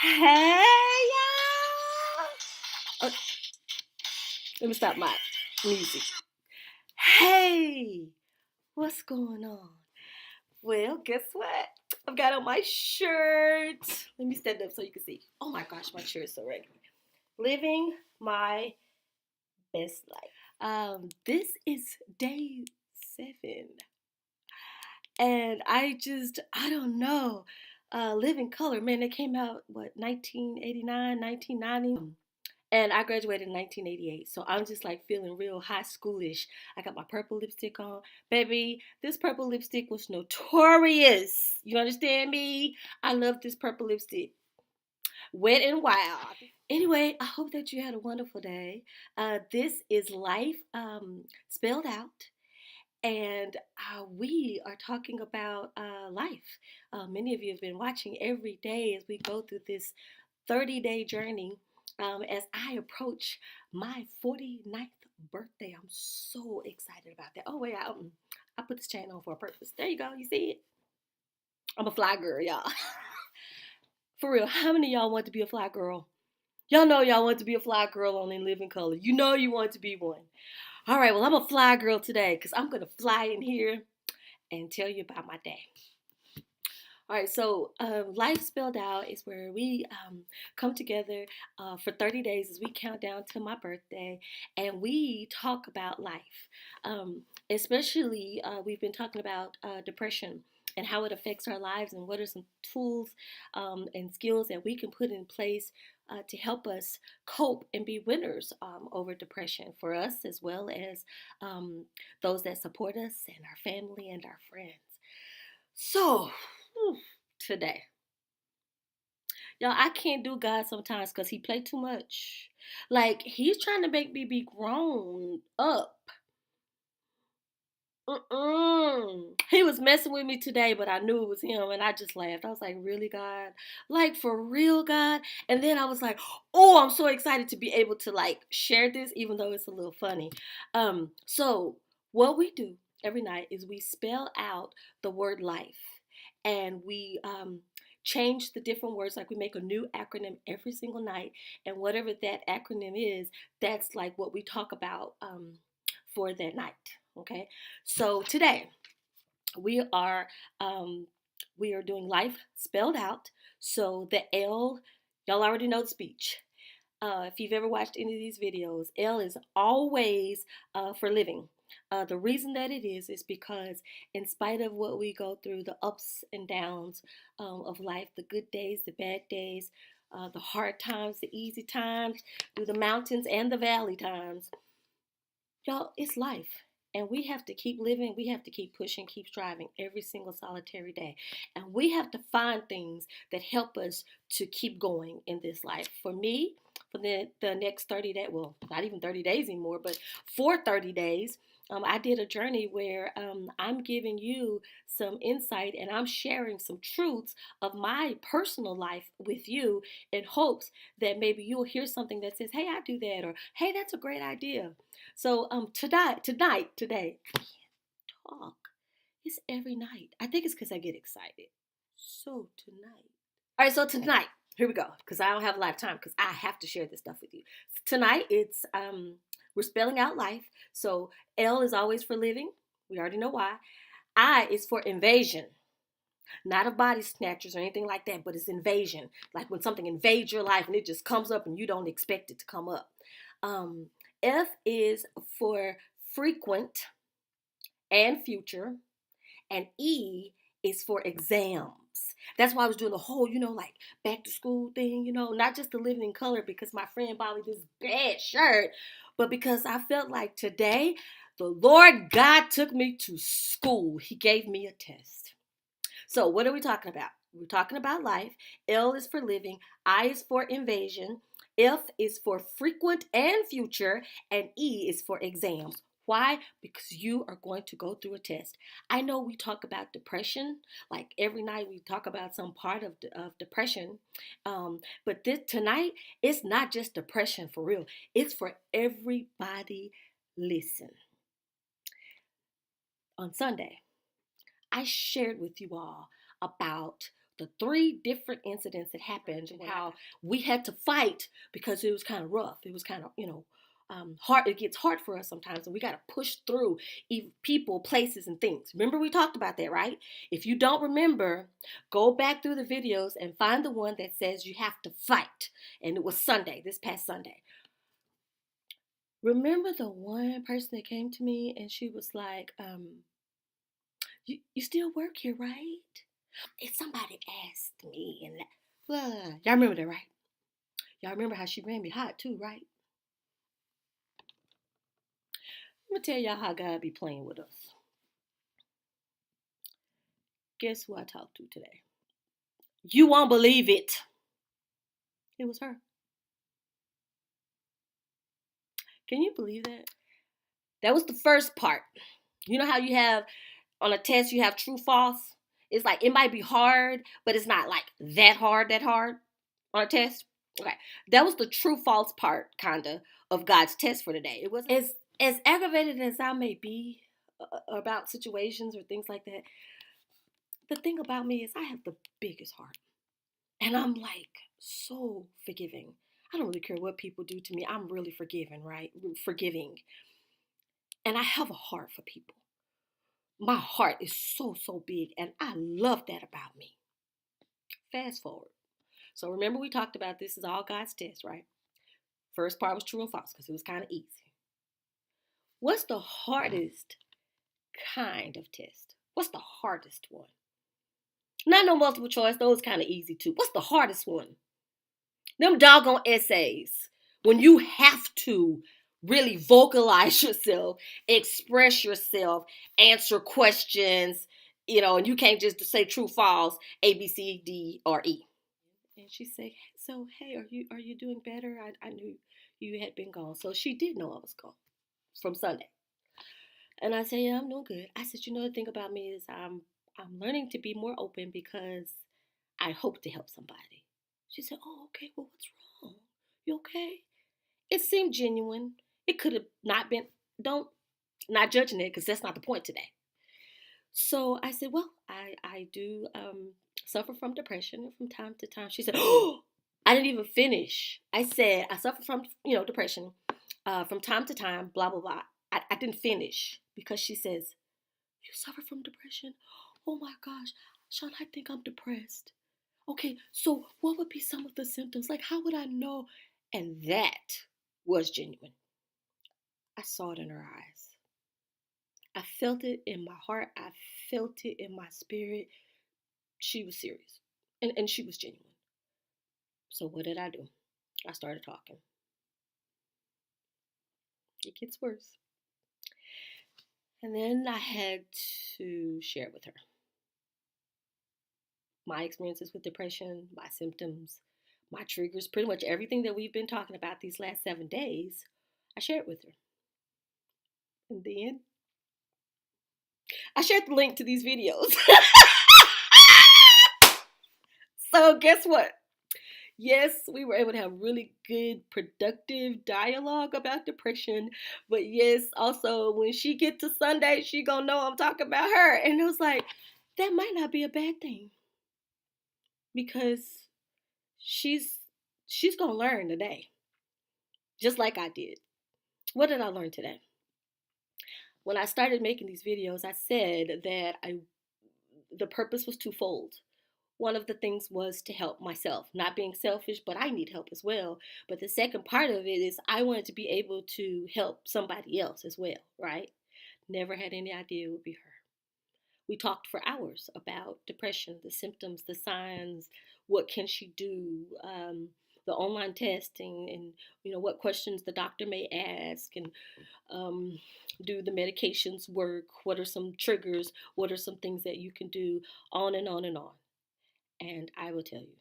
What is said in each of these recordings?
Hey, y'all. Oh, let me stop my music. Hey, what's going on? Well, guess what? I've got on my shirt. Let me stand up so you can see. Oh my gosh, my shirt is so regular. Living my best life. This is day 7. And I don't know. Living Color, man, it came out, what, 1989, 1990? And I graduated in 1988. So I'm just like feeling real high schoolish. I got my purple lipstick on. Baby, this purple lipstick was notorious. You understand me? I love this purple lipstick. Wet and wild. Anyway, I hope that you had a wonderful day. This is Life spelled out. And we are talking about life. Many of you have been watching every day as we go through this 30-day journey as I approach my 49th birthday. I'm so excited about that. Oh, wait, I put this chain on for a purpose. There you go. You see it? I'm a fly girl, y'all. For real, how many of y'all want to be a fly girl? Y'all know y'all want to be a fly girl on In Living Color. You know you want to be one. All right, well, I'm a fly girl today because I'm going to fly in here and tell you about my day. All right, so Life Spelled Out is where we come together for 30 days as we count down to my birthday and we talk about life. Especially, we've been talking about depression and how it affects our lives and what are some tools and skills that we can put in place to help us cope and be winners over depression for us as well as those that support us and our family and our friends. So, today, y'all, I can't do God sometimes because he play too much. Like he's trying to make me be grown up. He was messing with me today, but I knew it was him, and I just laughed. I was like, "Really, God? Like for real, God?" And then I was like, "Oh, I'm so excited to be able to like share this, even though it's a little funny." So what we do every night is we spell out the word life, and we change the different words. Like we make a new acronym every single night, and whatever that acronym is, that's like what we talk about for that night. Okay, so today we are um, we are doing life spelled out. So the L, y'all already know the speech. If you've ever watched any of these videos, L is always for living. The reason that it is because in spite of what we go through, the ups and downs of life, the good days, the bad days, the hard times, the easy times, through the mountains and the valley times, y'all, it's life. And we have to keep living. We have to keep pushing, keep striving every single solitary day. And we have to find things that help us to keep going in this life. For me, for the next 30 days, well, not even 30 days anymore, but for 30 days, I did a journey where I'm giving you some insight and I'm sharing some truths of my personal life with you in hopes that maybe you'll hear something that says, hey, I do that, or hey, that's a great idea. So today, I can't talk. It's every night. I think it's because I get excited. So tonight. All right, so tonight, here we go. Because I don't have a lot of time because I have to share this stuff with you. Tonight it's we're spelling out life. So L is always for living. We already know why. I is for invasion. Not of body snatchers or anything like that, but it's invasion. Like when something invades your life and it just comes up and you don't expect it to come up. Um, F is for frequent and future, and E is for exams. That's why I was doing the whole, like back to school thing, not just the living in color because my friend bought me this bad shirt, but because I felt like today the Lord God took me to school. He gave me a test. So, what are we talking about? We're talking about life. L is for living. I is for invasion. F is for frequent and future. And E is for exams. Why? Because you are going to go through a test. I know we talk about depression, like every night we talk about some part of depression. But tonight, it's not just depression for real, it's for everybody. Listen, on Sunday, I shared with you all about the 3 different incidents that happened and how we had to fight because it was kind of rough. It was kind of, hard. It gets hard for us sometimes, and we got to push through people, places, and things. Remember, we talked about that, right? If you don't remember, go back through the videos and find the one that says you have to fight. And it was Sunday, this past Sunday. Remember the one person that came to me and she was like, you still work here, right? If somebody asked me and blah, y'all remember that, right? Y'all remember how she ran me hot too, right? I'm gonna tell y'all how God be playing with us. Guess who I talked to today? You won't believe it. It was her. Can you believe that? That was the first part. You know how you have on a test you have true false? It's like it might be hard, but it's not like that hard on a test. Okay. That was the true false part kinda of God's test for today. It was as aggravated as I may be about situations or things like that. The thing about me is I have the biggest heart. And I'm like so forgiving. I don't really care what people do to me. I'm really forgiving, right? Forgiving. And I have a heart for people. My heart is so big, and I love that about me. Fast forward. So remember we talked about this is all God's test, right? First part was true and false because it was kind of easy. What's the hardest kind of test? What's the hardest one? Not no multiple choice. Those kind of easy too. What's the hardest one? Them doggone essays. When you have to really vocalize yourself, express yourself, answer questions, and you can't just say true, false, A, B, C, D, or E. And she said, "So hey, are you doing better? I knew you had been gone." So she did know I was gone from Sunday. And I said, "Yeah, I'm doing good." I said, "The thing about me is I'm learning to be more open because I hope to help somebody." She said, "Oh, okay. Well, what's wrong? You okay?" It seemed genuine. It could have not been. Don't not judging it because that's not the point today. So I said, "Well, I do suffer from depression from time to time." She said, "Oh, I didn't even finish." I said, "I suffer from depression from time to time." Blah blah blah. I didn't finish because she says, "You suffer from depression? Oh my gosh, Sean, I think I'm depressed." Okay, so what would be some of the symptoms? Like, how would I know? And that was genuine. I saw it in her eyes. I felt it in my heart. I felt it in my spirit. She was serious. And she was genuine. So what did I do? I started talking. It gets worse. And then I had to share with her my experiences with depression, my symptoms, my triggers, pretty much everything that we've been talking about these last 7 days. I shared with her. And then I shared the link to these videos. So guess what? Yes, we were able to have really good, productive dialogue about depression. But yes, also when she get to Sunday, she gonna know I'm talking about her. And it was like, that might not be a bad thing. Because she's gonna learn today. Just like I did. What did I learn today? When I started making these videos, I said that the purpose was twofold. One of the things was to help myself, not being selfish, but I need help as well. But the second part of it is I wanted to be able to help somebody else as well, right? Never had any idea it would be her. We talked for hours about depression, the symptoms, the signs, what can she do, the online testing, and what questions the doctor may ask, and do the medications work? What are some triggers? What are some things that you can do? On and on and on. And I will tell you,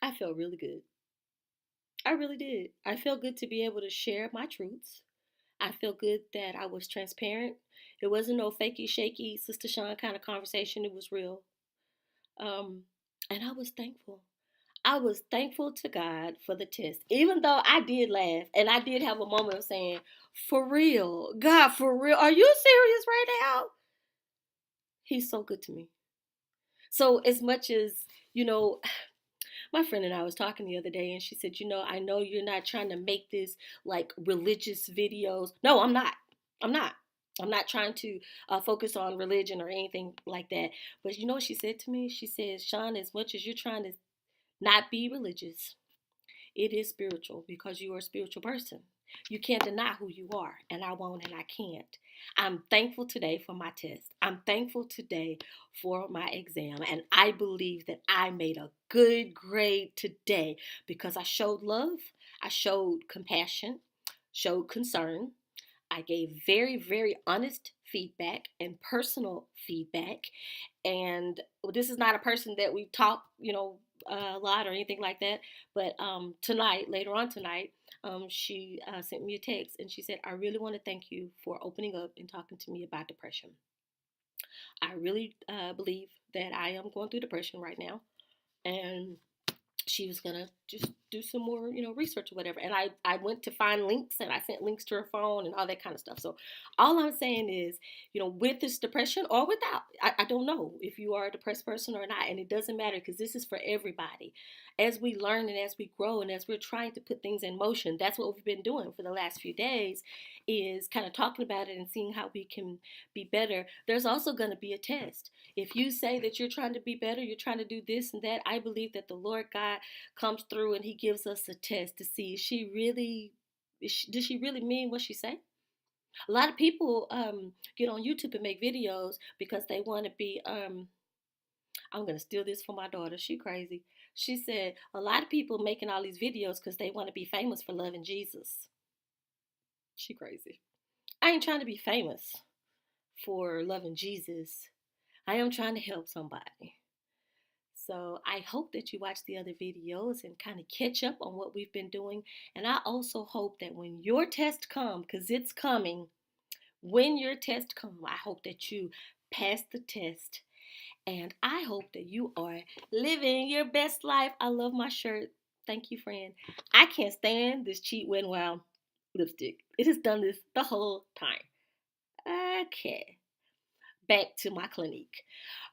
I felt really good. I really did. I felt good to be able to share my truths. I felt good that I was transparent. It wasn't no fakey, shaky, Sister Sean kind of conversation. It was real. Um, and I was thankful. I was thankful to God for the test, even though I did laugh and I did have a moment of saying, "For real, God, for real, are you serious right now?" He's so good to me. So as much as, you know, my friend and I was talking the other day, and she said, I know you're not trying to make this like religious videos. No, I'm not. I'm not. I'm not trying to focus on religion or anything like that. But you know what she said to me? She said, Sean, as much as you're trying to not be religious, it is spiritual because you are a spiritual person. You can't deny who you are, and I won't and I can't. I'm thankful today for my test. I'm thankful today for my exam, and I believe that I made a good grade today because I showed love, I showed compassion, showed concern. I gave very, very honest feedback and personal feedback. And this is not a person that we talk, a lot or anything like that. But tonight, later on tonight, she sent me a text and she said, I really want to thank you for opening up and talking to me about depression. I really believe that I am going through depression right now. And she was gonna just do some more, research or whatever. And I went to find links and I sent links to her phone and all that kind of stuff. So all I'm saying is, with this depression or without, I don't know if you are a depressed person or not, and it doesn't matter because this is for everybody. As we learn and as we grow and as we're trying to put things in motion, that's what we've been doing for the last few days, is kind of talking about it and seeing how we can be better. There's also going to be a test. If you say that you're trying to be better, you're trying to do this and that, I believe that the Lord God comes through and he gives us a test to see, does she really mean what she say? A lot of people get on YouTube and make videos because they want to be I'm gonna steal this from my daughter. She crazy. She said a lot of people making all these videos because they want to be famous for loving Jesus. She crazy. I ain't trying to be famous for loving Jesus. I am trying to help somebody. So I hope that you watch the other videos and kind of catch up on what we've been doing. And I also hope that when your test comes, because it's coming, when your test comes, I hope that you pass the test. And I hope that you are living your best life. I love my shirt. Thank you, friend. I can't stand this cheap Wet n Wild lipstick. It has done this the whole time. Okay. Back to my clinique.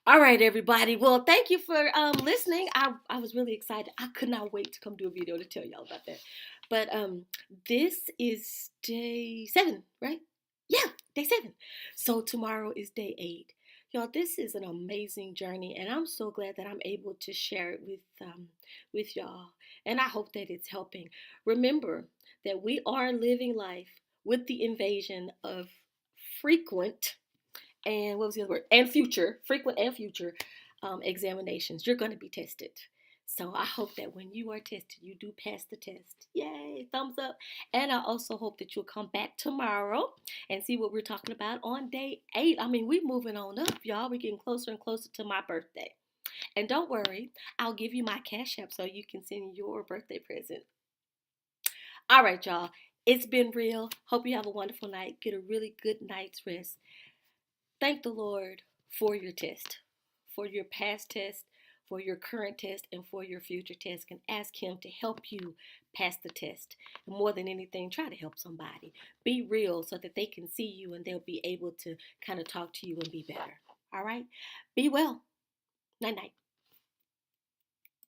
All right, everybody. Well, thank you for listening. I was really excited. I could not wait to come do a video to tell y'all about that. But this is day 7, right? Yeah, day 7. So tomorrow is day 8. Y'all, this is an amazing journey, and I'm so glad that I'm able to share it with y'all. And I hope that it's helping. Remember that we are living life with the invasion of frequent and what was the other word? And future, frequent and future examinations. You're going to be tested. So I hope that when you are tested, you do pass the test. Yay, thumbs up. And I also hope that you'll come back tomorrow and see what we're talking about on day 8. I mean, we're moving on up, y'all. We're getting closer and closer to my birthday. And don't worry, I'll give you my Cash App so you can send your birthday present. All right, y'all. It's been real. Hope you have a wonderful night. Get a really good night's rest. Thank the Lord for your test, for your past test, for your current test, and for your future test. And ask Him to help you pass the test. And more than anything, try to help somebody. Be real so that they can see you and they'll be able to kind of talk to you and be better. All right? Be well. Night night.